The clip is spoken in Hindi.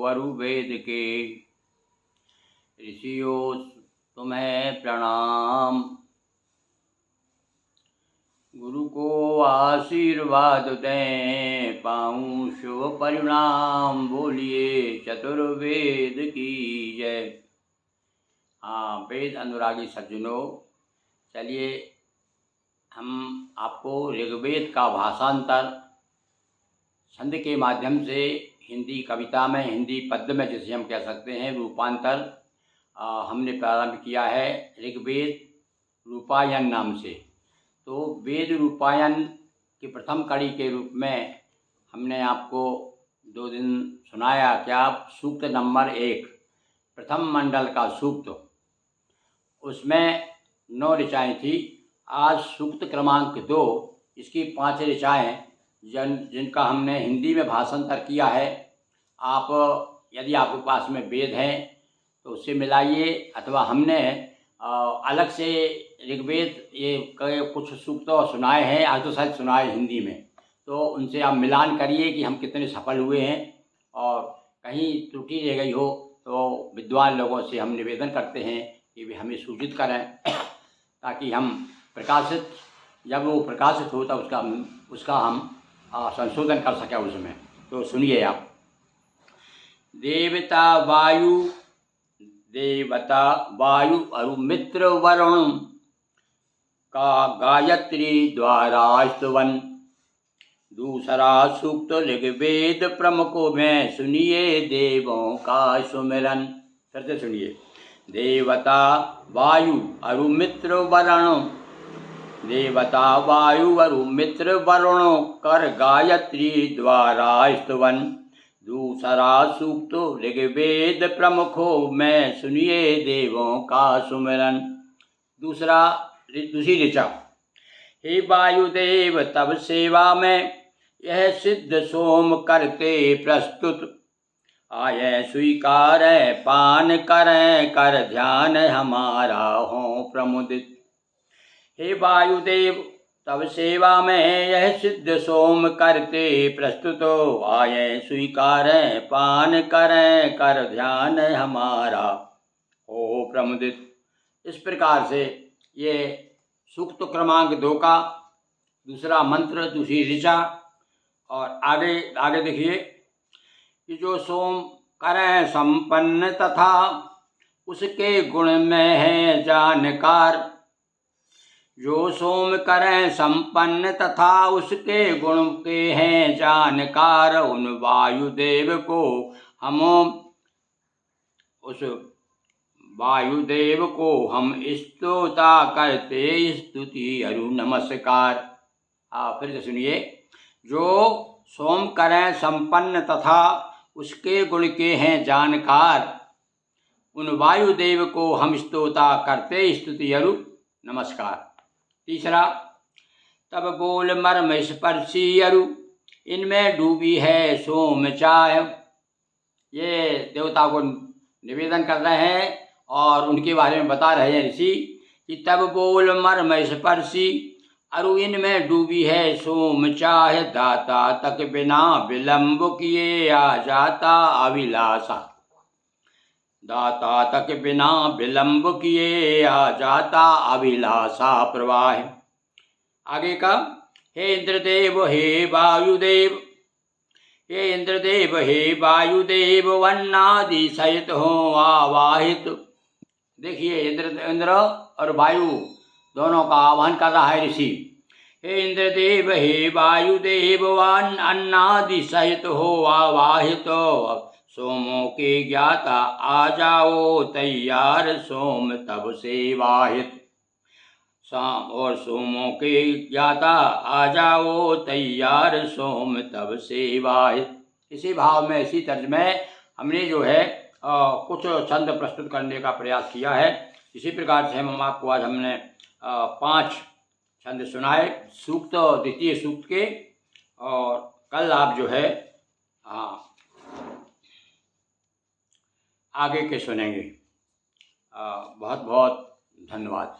वरु वेद के। ऋषियों तुम्हें प्रणाम, गुरु को आशीर्वाद दें, पाऊँ शुभ परिणाम। बोलिए चतुर्वेद की जय। हाँ, वेद अनुरागी सज्जनों, चलिए हम आपको ऋग्वेद का भाषांतर छंद के माध्यम से हिंदी कविता में, हिंदी पद्य में जिसे हम कह सकते हैं रूपांतर, हमने प्रारंभ किया है ऋग्वेद रूपायन नाम से। तो वेद रूपायन की प्रथम कड़ी के रूप में हमने आपको 2 दिन सुनाया क्या, सूक्त नंबर 1 प्रथम मंडल का सूक्त, उसमें 9 ऋचाएँ थी। आज सूक्त क्रमांक 2, इसकी 5 ऋचाएँ जिनका हमने हिंदी में भाषांतर किया है। आप यदि आपके पास में वेद है तो उससे मिलाइए, अथवा हमने अलग से ऋग्वेद ये कुछ सूक्त सुनाए हैं, आज तो शायद सुनाए हिंदी में, तो उनसे आप मिलान करिए कि हम कितने सफल हुए हैं। और कहीं त्रुटि रह गई हो तो विद्वान लोगों से हम निवेदन करते हैं कि वे हमें सूचित करें ताकि हम प्रकाशित, जब वो प्रकाशित हो तब उसका हम संशोधन कर सकें उसमें। तो सुनिए आप। देवता वायु अरु मित्र वरुण का गायत्री द्वारा स्तवन। दूसरा सूक्त ऋग्वेद प्रमुखों में, सुनिए देवों का सुमिरन। फिर से सुनिए। देवता वायु अरु मित्र वरुण, देवता वायु अरु मित्र वरुण कर गायत्री द्वारा स्तवन। दूसरा सूक्त ऋग्वेद प्रमुखों में, सुनिए देवों का सुमिरन। दूसरी ऋचा। हे वायुदेव तब सेवा में, यह सिद्ध सोम करते प्रस्तुत। आये स्वीकार पान करें, कर ध्यान हमारा हो प्रमुदित। हे वायुदेव तब सेवा में, यह सिद्ध सोम करते प्रस्तुत। आये स्वीकार पान करें, कर ध्यान हमारा हो प्रमुदित। इस प्रकार से ये सूक्त क्रमांक 2 का दूसरा मंत्र, दूसरी ऋचा। और आगे देखिए कि जो सोम करें संपन्न तथा उसके गुण में है जानकार। जो सोम करें संपन्न तथा उसके गुण के हैं जानकार। उन वायुदेव को हम स्तोता करते स्तुति अरु नमस्कार। फिर से सुनिए। जो सोम करें संपन्न तथा उसके गुण के हैं जानकार, उन वायुदेव को हम स्तोता करते स्तुति अरु नमस्कार। तीसरा। तब बोल मर्म स्पर्शी अरु, इनमें डूबी है सोम चाय। ये देवता को निवेदन कर रहे हैं और उनके बारे में बता रहे हैं ऋषि कि तब बोल मर्म स्पर्शी अरु, इनमें डूबी है सोम चाह। दाता तक बिना विलंब किए आ जाता अभिलाषा। दाता तक बिना विलंब किए आ जाता अभिलाषा प्रवाह। आगे का। हे इंद्रदेव हे वायुदेव, हे इंद्रदेव हे वायुदेव वन्नादि सहित हो आवाहित। देखिए इंद्र और वायु दोनों का आह्वान कर रहा है ऋषि। हे इंद्रदेव हे वायुदेव वन अन्नादि सहित हो आवाहित। सोमों के ज्ञाता आ जाओ तैयार, सोम तब से वाहित। और सोमों के ज्ञाता आ जाओ तैयार, सोम तब से वाहित। इसी भाव में, इसी तर्ज में हमने जो है कुछ छंद प्रस्तुत करने का प्रयास किया है। इसी प्रकार से हम आपको आज हमने 5 छंद सुनाए सूक्त, द्वितीय सूक्त के। और कल आप जो है आगे के सुनेंगे। बहुत बहुत धन्यवाद।